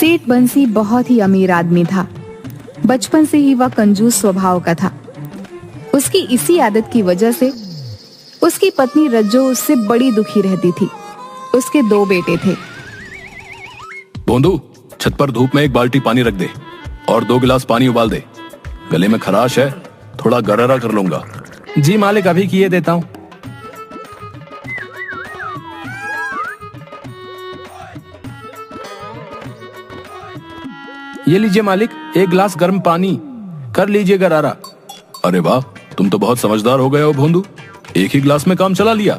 सेठ बंसी बहुत ही अमीर आदमी था। बचपन से ही वह कंजूस स्वभाव का था। उसकी इसी आदत की वजह से उसकी पत्नी रज्जो उससे बड़ी दुखी रहती थी। उसके 2 बेटे थे। भोंदू, छत पर धूप में 1 बाल्टी पानी रख दे और 2 गिलास पानी उबाल दे। गले में खराश है, थोड़ा गरारा कर लूंगा। जी मालिक, अभी किए देता हूँ। ये लीजिए मालिक, 1 गिलास गर्म पानी, कर लीजिए गरारा। अरे वाह, तुम तो बहुत समझदार हो गए हो भोंदू, 1 ही गिलास में काम चला लिया।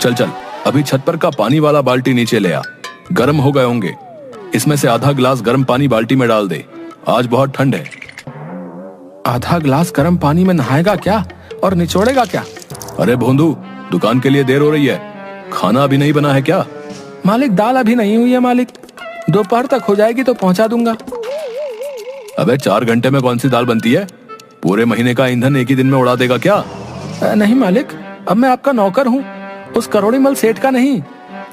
चल चल, अभी छत पर का पानी वाला बाल्टी नीचे ले आ। गर्म हो गए होंगे, इसमें से आधा गिलास गर्म पानी बाल्टी में डाल दे। आज बहुत ठंड है। आधा गिलास गर्म पानी में नहाएगा क्या और निचोड़ेगा क्या? अरे भोंदू, दुकान के लिए देर हो रही है, खाना अभी नहीं बना है क्या? मालिक, दाल अभी नहीं हुई है मालिक, दोपहर तक हो जाएगी तो पहुंचा दूंगा। अबे 4 घंटे में कौन सी दाल बनती है? पूरे महीने का ईंधन एक ही दिन में उड़ा देगा क्या? नहीं मालिक, अब मैं आपका नौकर हूँ, उस करोड़ीमल सेठ का नहीं,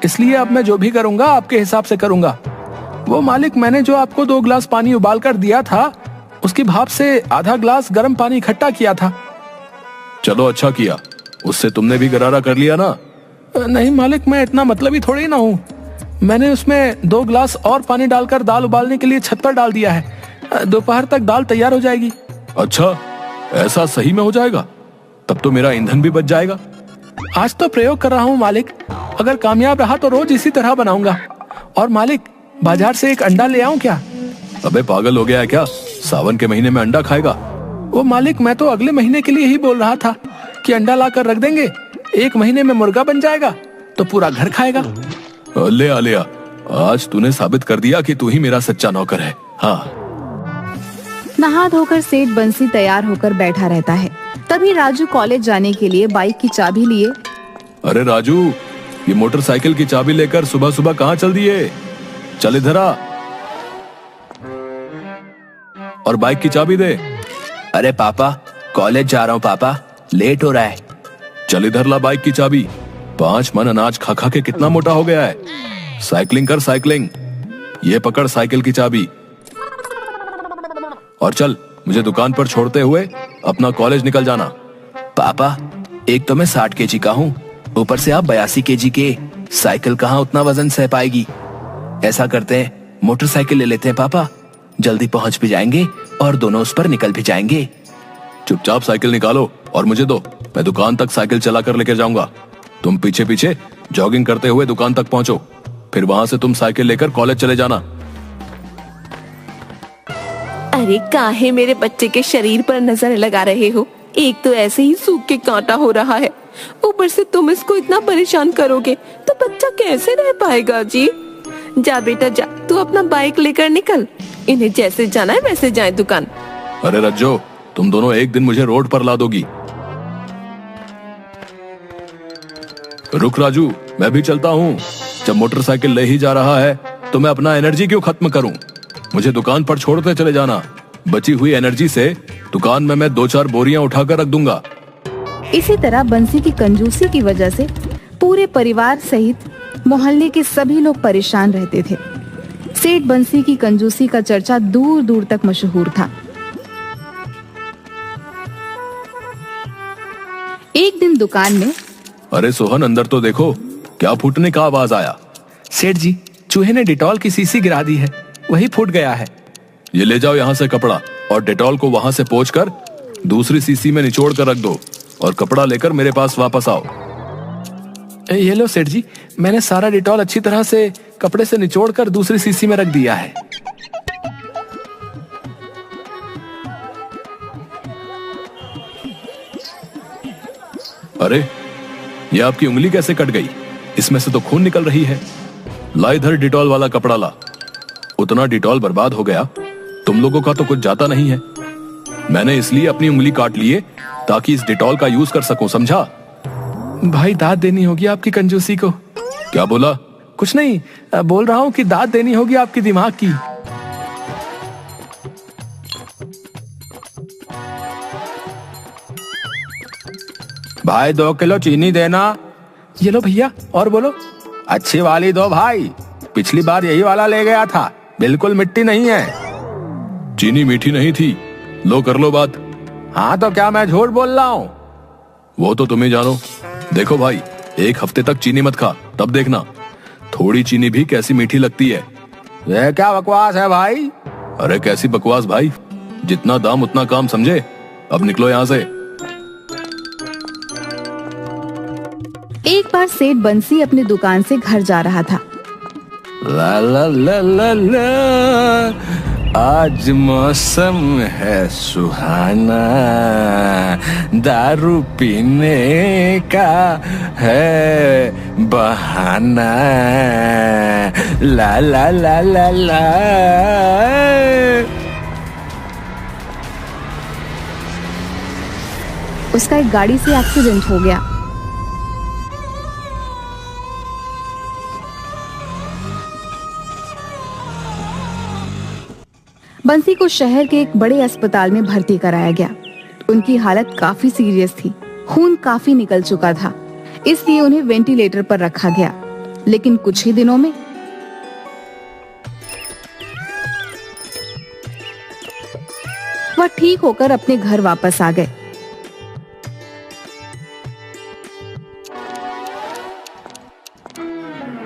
इसलिए अब मैं जो भी करूंगा आपके हिसाब से करूंगा। वो मालिक, मैंने जो आपको 2 गिलास पानी उबाल कर दिया था, उसकी भाप से आधा गिलास गर्म पानी इकट्ठा किया था। चलो अच्छा किया, उससे तुमने भी गरारा कर लिया ना। नहीं मालिक, मैं इतना मतलबी थोड़ी ना हूँ। मैंने उसमें 2 गिलास और पानी डालकर दाल उबालने के लिए छत पर डाल दिया है। दोपहर तक दाल तैयार हो जाएगी। अच्छा, ऐसा सही में हो जाएगा? तब तो मेरा ईंधन भी बच जाएगा। आज तो प्रयोग कर रहा हूँ मालिक, अगर कामयाब रहा तो रोज इसी तरह बनाऊंगा। और मालिक, बाजार से 1 अंडा ले आऊं क्या? अबे पागल हो गया है क्या? सावन के महीने में अंडा खाएगा? वो मालिक, मैं तो अगले महीने के लिए ही बोल रहा था कि अंडा लाकर रख देंगे, 1 महीने में मुर्गा बन जाएगा तो पूरा घर खाएगा। ले आ, आज तूने साबित कर दिया कि तू ही मेरा सच्चा नौकर है। हाँ। नहा धोकर सेठ बंसी तैयार होकर बैठा रहता है। तभी राजू कॉलेज जाने के लिए बाइक की चाबी लिए। अरे राजू, ये मोटरसाइकिल की चाबी लेकर सुबह सुबह कहाँ चल दिए? चल इधर आ और बाइक की चाबी दे। अरे पापा, कॉलेज जा रहा हूँ पापा, लेट हो रहा है। चल इधर ला बाइक की चाबी। 5 मन अनाज खा खा के कितना मोटा हो गया है। साइकिलिंग कर साइकिलिंग। ये पकड़ साइकिल की चाबी और चल, मुझे दुकान पर छोड़ते हुए अपना कॉलेज निकल जाना। पापा, एक तो मैं 60 केजी का हूँ, ऊपर से आप 82 केजी के। साइकिल कहाँ उतना वजन सह पाएगी। ऐसा करते हैं, मोटरसाइकिल ले लेते हैं पापा, जल्दी पहुंच भी जाएंगे और दोनों उस पर निकल भी जाएंगे। चुपचाप साइकिल निकालो और मुझे दो, मैं दुकान तक साइकिल चला कर लेकर जाऊंगा। तुम पीछे पीछे जॉगिंग करते हुए दुकान तक पहुंचो, फिर वहां से तुम साइकिल लेकर कॉलेज चले जाना। अरे काहे मेरे बच्चे के शरीर पर नजर लगा रहे हो? एक तो ऐसे ही सूख के कांटा हो रहा है, ऊपर से तुम इसको इतना परेशान करोगे तो बच्चा कैसे रह पाएगा जी? जा बेटा जा, तू अपना बाइक लेकर निकल, इन्हें जैसे जाना है वैसे जाए दुकान। अरे रज्जो, तुम दोनों एक दिन मुझे रोड पर ला दोगी। रुक राजू, मैं भी चलता हूँ। जब मोटरसाइकिल ले ही जा रहा है तो मैं अपना एनर्जी क्यों खत्म करूँ? मुझे दुकान पर छोड़ते चले जाना। बची हुई एनर्जी से दुकान में मैं 2-4 बोरियां उठाकर रख दूंगा। इसी तरह बंसी की कंजूसी की वजह से पूरे परिवार सहित मोहल्ले के सभी लोग परेशान रहते थे। सेठ बंसी की कंजूसी का चर्चा दूर दूर तक मशहूर था। एक दिन दुकान में, अरे सोहन, अंदर तो देखो, क्या फूटने का आवाज आया? सेठ जी, चूहे ने डिटॉल की शीशी गिरा दी है, वही फूट गया है। ये ले जाओ यहाँ से कपड़ा और डेटॉल को वहां से पोंछ कर दूसरी शीशी में निचोड़ कर रख दो और कपड़ा लेकर मेरे पास वापस आओ। ये लो सेठ जी, मैंने सारा डिटॉल अच्छी तरह से कपड़े से निचोड़ कर दूसरी शीशी में रख दिया है। अरे, ये आपकी उंगली कैसे कट गई? इसमें से तो खून निकल रही है। ला इधर डिटॉल वाला कपड़ा ला। उतना डिटॉल बर्बाद हो गया, तुम लोगों का तो कुछ जाता नहीं है। मैंने इसलिए अपनी उंगली काट ली है ताकि इस डिटॉल का यूज कर सकूं, समझा? भाई, दाद देनी होगी आपकी कंजूसी को। क्या बोला? कुछ नहीं, बोल रहा हूँ कि दाद देनी होगी आपकी दिमाग की। भाई 2 किलो चीनी देना। ये लो भैया, और बोलो। अच्छी वाली दो भाई, पिछली बार यही वाला ले गया था, बिल्कुल मिट्टी नहीं है। चीनी मीठी नहीं थी। लो कर लो बात। हाँ तो क्या मैं झूठ बोल रहा हूँ? वो तो तुम ही जानो। देखो भाई, 1 हफ्ते तक चीनी मत खा, तब देखना थोड़ी चीनी भी कैसी मीठी लगती है। ये क्या बकवास है भाई? अरे कैसी बकवास भाई, जितना दाम उतना काम, समझे? अब निकलो यहाँ से। एक बार सेठ बंसी अपनी दुकान से घर जा रहा था। ला ला ला ला ला, आज मौसम है सुहाना, दारू पीने का है बहाना, ला ला ला ला ला। उसका एक गाड़ी से एक्सीडेंट हो गया। बंसी को शहर के एक बड़े अस्पताल में भर्ती कराया गया। उनकी हालत काफी सीरियस थी, खून काफी निकल चुका था, इसलिए उन्हें वेंटिलेटर पर रखा गया। लेकिन कुछ ही दिनों में वह ठीक होकर अपने घर वापस आ गए।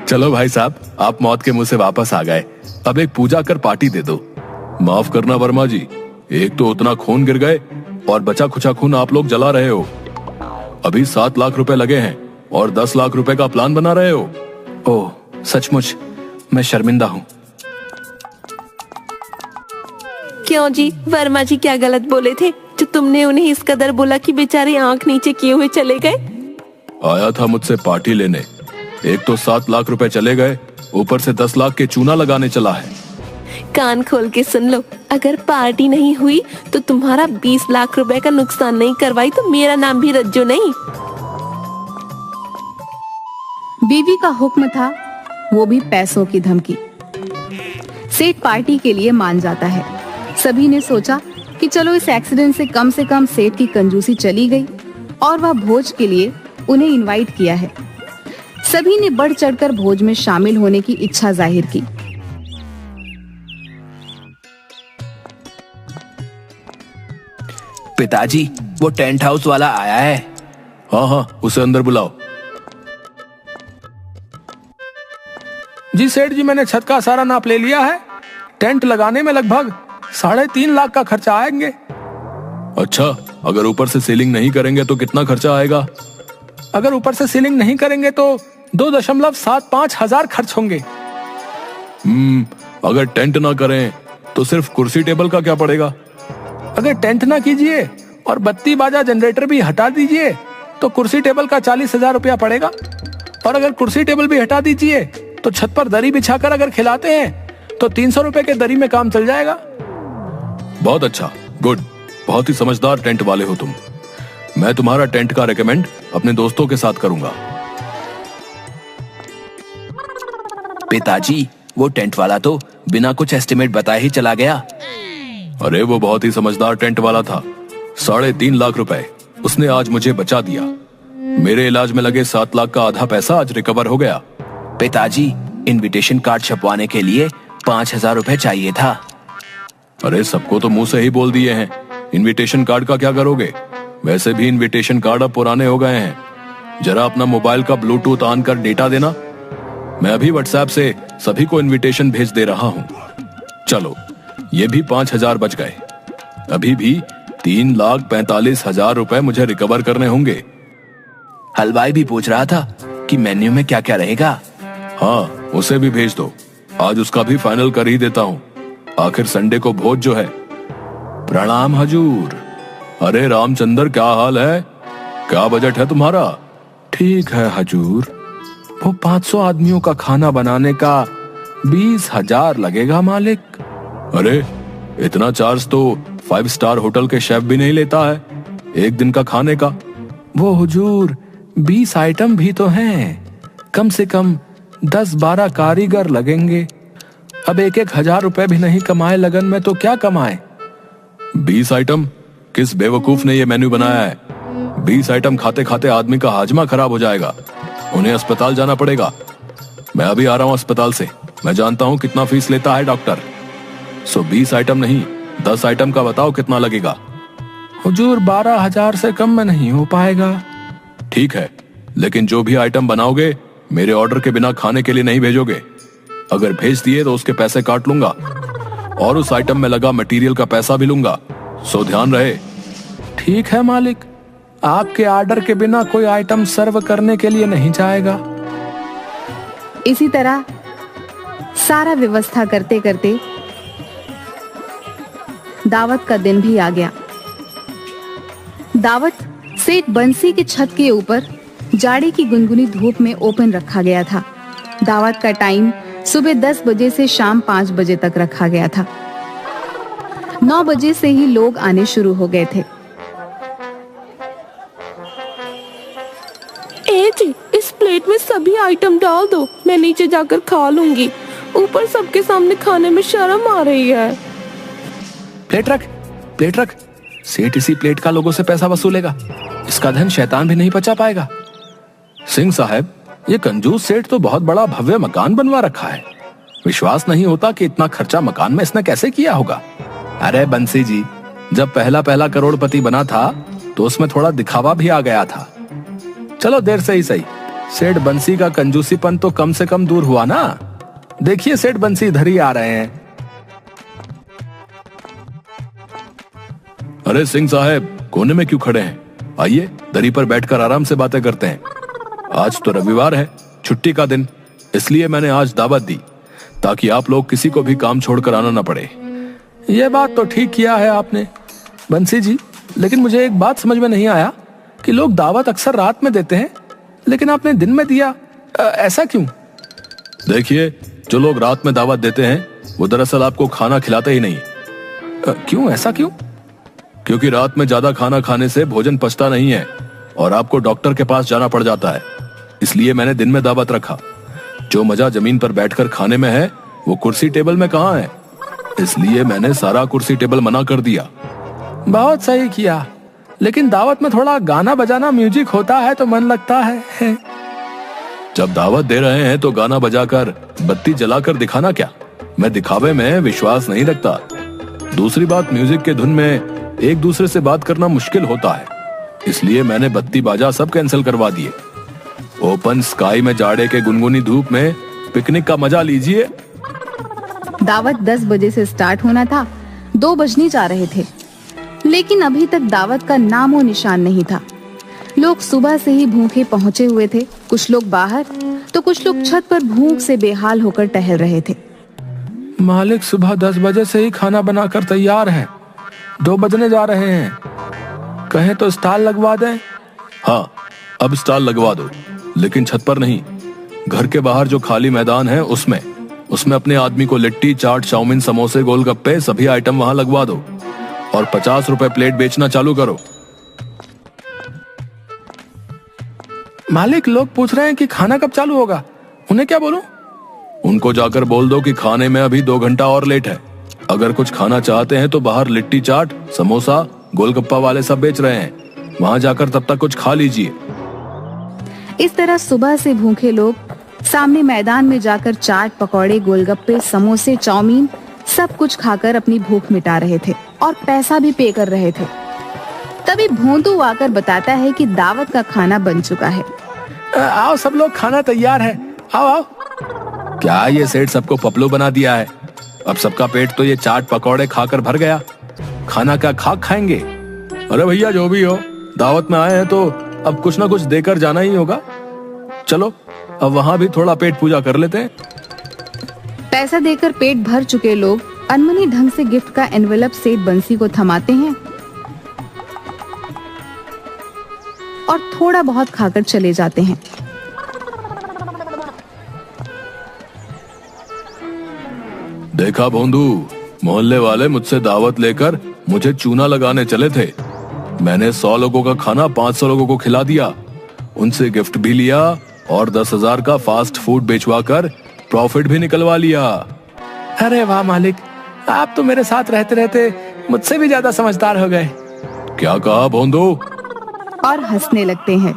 चलो भाई साहब, आप मौत के मुंह से वापस आ गए। अब एक पूजा कर पार्टी दे दो। माफ करना वर्मा जी, एक तो उतना खून गिर गए और बचा खुचा खून आप लोग जला रहे हो। अभी 7 लाख रुपए लगे हैं और 10 लाख रुपए का प्लान बना रहे हो। ओह, सचमुच मैं शर्मिंदा हूँ। क्यों जी, वर्मा जी क्या गलत बोले थे जो तुमने उन्हें इस कदर बोला कि बेचारे आंख नीचे किए हुए चले गए? आया था मुझसे पार्टी लेने, एक तो 7 लाख रुपए चले गए, ऊपर से 10 लाख के चूना लगाने चला है। कान खोल के सुन लो, अगर पार्टी नहीं हुई तो तुम्हारा 20 लाख रुपए का नुकसान नहीं करवाई तो मेरा नाम भी रज्जू नहीं। बीवी का हुक्म था, वो भी पैसों की धमकी। सेठ पार्टी के लिए मान जाता है। सभी ने सोचा कि चलो इस एक्सीडेंट से कम सेठ की कंजूसी चली गई और वह भोज के लिए उन्हें इनवाइट किया है। सभी ने बढ़ चढ़कर भोज में शामिल होने की इच्छा जाहिर की। पिताजी, वो टेंट हाउस वाला आया है। हाँ हाँ, उसे अंदर बुलाओ। जी सेठ जी, मैंने छत का सारा नाप ले लिया है। टेंट लगाने में लगभग 3.5 लाख का खर्चा आएंगे। अच्छा, अगर ऊपर से सीलिंग नहीं करेंगे तो कितना खर्चा आएगा? अगर ऊपर से सीलिंग नहीं करेंगे तो 2.75 हजार खर्च होंगे। अगर टेंट ना करें तो सिर्फ कुर्सी टेबल का क्या पड़ेगा? अगर टेंट ना कीजिए और बत्ती बाजा जनरेटर भी हटा दीजिए तो कुर्सी टेबल का 40,000 रुपया पड़ेगा। और अगर कुर्सी टेबल भी हटा दीजिए तो छत पर दरी बिछाकर अगर खिलाते हैं तो 300 रुपए के दरी में काम चल जाएगा। बहुत अच्छा, गुड, बहुत ही समझदार टेंट वाले हो तुम। मैं तुम्हारा टेंट का रेकमेंड अपने दोस्तों के साथ करूंगा। पिताजी, वो टेंट वाला तो बिना कुछ एस्टिमेट बताए ही चला गया। अरे वो बहुत ही समझदार टेंट वाला था। 3.5 लाख रुपए उसने आज मुझे बचा दिया। मेरे इलाज में लगे 7 लाख का आधा पैसा आज रिकवर हो गया। पिताजी, इनविटेशन कार्ड छपवाने के लिए 5,000 रुपए चाहिए था। अरे सबको तो मुंह से ही बोल दिए हैं, इनविटेशन कार्ड का क्या करोगे? वैसे भी इनविटेशन कार्ड अब पुराने हो गए हैं। जरा अपना मोबाइल का ब्लूटूथ ऑन कर डेटा देना। मैं अभी व्हाट्सएप से सभी को इनविटेशन भेज दे रहा हूँ। चलो, ये भी 5,000 बच गए। अभी भी 3,45,000 रुपए मुझे रिकवर करने होंगे। हलवाई भी पूछ रहा था कि मेन्यू में क्या क्या रहेगा। हाँ, उसे भी भेज दो। आज उसका भी फाइनल कर ही देता हूँ। आखिर संडे को भोज जो है। प्रणाम हजूर। अरे रामचंद्र, क्या हाल है? क्या बजट है तुम्हारा? ठीक है हजूर, वो 500 आदमियों का खाना बनाने का 20,000 लगेगा मालिक। अरे इतना चार्ज तो 5 स्टार होटल के शेफ भी नहीं लेता है एक दिन का खाने का। वो हुजूर 20 आइटम भी तो हैं, कम से कम 10-12 कारीगर लगेंगे। अब 1,000 रुपए भी नहीं कमाए लगन में तो क्या कमाए? 20 आइटम? किस बेवकूफ ने ये मेन्यू बनाया है? 20 आइटम खाते खाते आदमी का हाजमा खराब हो जाएगा, उन्हें अस्पताल जाना पड़ेगा। मैं अभी आ रहा हूँ अस्पताल से, मैं जानता हूँ कितना फीस लेता है डॉक्टर। 20 आइटम नहीं, 10 आइटम का बताओ कितना लगेगा। हुजूर 12,000 से कम में नहीं हो पाएगा। ठीक है, लेकिन जो भी आइटम बनाओगे मेरे ऑर्डर के बिना खाने के लिए नहीं भेजोगे। अगर भेज दिए तो उसके पैसे काट लूंगा और उस आइटम में लगा मटेरियल का पैसा भी लूंगा, सो ध्यान रहे। ठीक है मालिक, आपके ऑर्डर के बिना कोई आइटम सर्व करने के लिए नहीं जाएगा। इसी तरह सारा व्यवस्था करते करते दावत का दिन भी आ गया। दावत सेठ बंसी की छत के ऊपर जाड़े की गुनगुनी धूप में ओपन रखा गया था। दावत का टाइम सुबह 10 बजे से शाम 5 बजे तक रखा गया था। 9 बजे से ही लोग आने शुरू हो गए थे। जी, इस प्लेट में सभी आइटम डाल दो, मैं नीचे जाकर खा लूंगी। ऊपर सबके सामने खाने में शर्म आ रही है। प्लेट रख, प्लेट रख। सेठ इसी प्लेट का लोगों से पैसा वसूलेगा। इसका धन शैतान भी नहीं बचा पाएगा। सिंह साहब, ये कंजूस सेठ तो बहुत बड़ा भव्य मकान बनवा रखा है। विश्वास नहीं होता कि इतना खर्चा मकान में इसने कैसे किया होगा। अरे बंसी जी, जब पहला करोड़पति बना था तो उसमें थोड़ा दिखावा भी आ गया था। चलो देर से ही सही, सेठ बंसी का कंजूसीपन तो कम से कम दूर हुआ ना। देखिए सेठ बंसी इधर ही आ रहे हैं। अरे सिंह साहब, कोने में क्यों खड़े हैं? आइए दरी पर बैठकर आराम से बातें करते हैं। आज तो रविवार है, छुट्टी का दिन, इसलिए मैंने आज दावत दी ताकि आप लोग किसी को भी काम छोड़कर आना ना पड़े। ये बात तो ठीक किया है आपने बंसी जी, लेकिन मुझे एक बात समझ में नहीं आया कि लोग दावत अक्सर रात में देते हैं, लेकिन आपने दिन में दिया, ऐसा क्यों? देखिए, जो लोग रात में दावत देते हैं वो दरअसल आपको खाना खिलाते ही नहीं। क्यों, ऐसा क्यों? क्योंकि रात में ज्यादा खाना खाने से भोजन पचता नहीं है और आपको डॉक्टर के पास जाना पड़ जाता है। इसलिए मैंने दिन में दावत रखा। जो मजा जमीन पर बैठकर खाने में है वो कुर्सी टेबल में कहाँ है, इसलिए मैंने सारा कुर्सी टेबल मना कर दिया। बहुत सही किया, लेकिन दावत में थोड़ा गाना बजाना, म्यूजिक होता है तो मन लगता है। जब दावत दे रहे हैं तो गाना बजाकर बत्ती जलाकर दिखाना क्या? मैं दिखावे में विश्वास नहीं रखता। दूसरी बात, म्यूजिक के धुन में एक दूसरे से बात करना मुश्किल होता है, इसलिए मैंने बत्ती बाजा सब कैंसिल करवा दिए। ओपन स्काई में जाड़े के गुनगुनी धूप में पिकनिक का मजा लीजिए। दावत 10 बजे से स्टार्ट होना था, 2 बजने जा रहे थे, लेकिन अभी तक दावत का नामो निशान नहीं था। लोग सुबह से ही भूखे पहुंचे हुए थे। कुछ लोग बाहर तो कुछ लोग छत पर भूख से बेहाल होकर टहल रहे थे। मालिक सुबह 10 बजे से ही खाना बनाकर तैयार है, 2 बजने जा रहे हैं, कहें तो स्टॉल लगवा दें। हाँ, अब स्टॉल लगवा दो, लेकिन छत पर नहीं। घर के बाहर जो खाली मैदान है उसमें अपने आदमी को लिट्टी, चाट, चाउमीन, समोसे, गोलगप्पे सभी आइटम वहां लगवा दो और 50 रुपए प्लेट बेचना चालू करो। मालिक, लोग पूछ रहे हैं कि खाना कब चालू होगा, उन्हें क्या बोलूं? उनको जाकर बोल दो कि खाने में अभी 2 घंटा और लेट है। अगर कुछ खाना चाहते हैं तो बाहर लिट्टी, चाट, समोसा, गोलगप्पा वाले सब बेच रहे हैं, वहां जाकर तब तक कुछ खा लीजिए। इस तरह सुबह से भूखे लोग सामने मैदान में जाकर चाट, पकौड़े, गोलगप्पे, समोसे, चाउमीन सब कुछ खाकर अपनी भूख मिटा रहे थे और पैसा भी पे कर रहे थे। तभी भोंदू आकर बताता है कि दावत का खाना बन चुका है। आओ सब लोग, खाना तैयार है, आओ आओ। क्या ये सेठ सबको पपलू बना दिया है? अब सबका पेट तो ये चाट पकौड़े खाकर भर गया, खाना क्या खाक खाएंगे? अरे भैया, जो भी हो, दावत में आए हैं तो अब कुछ ना कुछ देकर जाना ही होगा। चलो अब वहां भी थोड़ा पेट पूजा कर लेते हैं। पैसा देकर पेट भर चुके लोग अनमनी ढंग से गिफ्ट का एनवेलप सेठ बंसी को थमाते हैं और थोड़ा बहुत खाकर चले जाते हैं। देखा भोंदू, मोहल्ले वाले मुझसे दावत लेकर मुझे चूना लगाने चले थे। मैंने 100 लोगों का खाना 500 लोगों को खिला दिया, उनसे गिफ्ट भी लिया और 10,000 का फास्ट फूड बेचवा कर प्रॉफिट भी निकलवा लिया। अरे वाह मालिक, आप तो मेरे साथ रहते रहते मुझसे भी ज्यादा समझदार हो गए। क्या कहा भोंदू? और हंसने लगते हैं।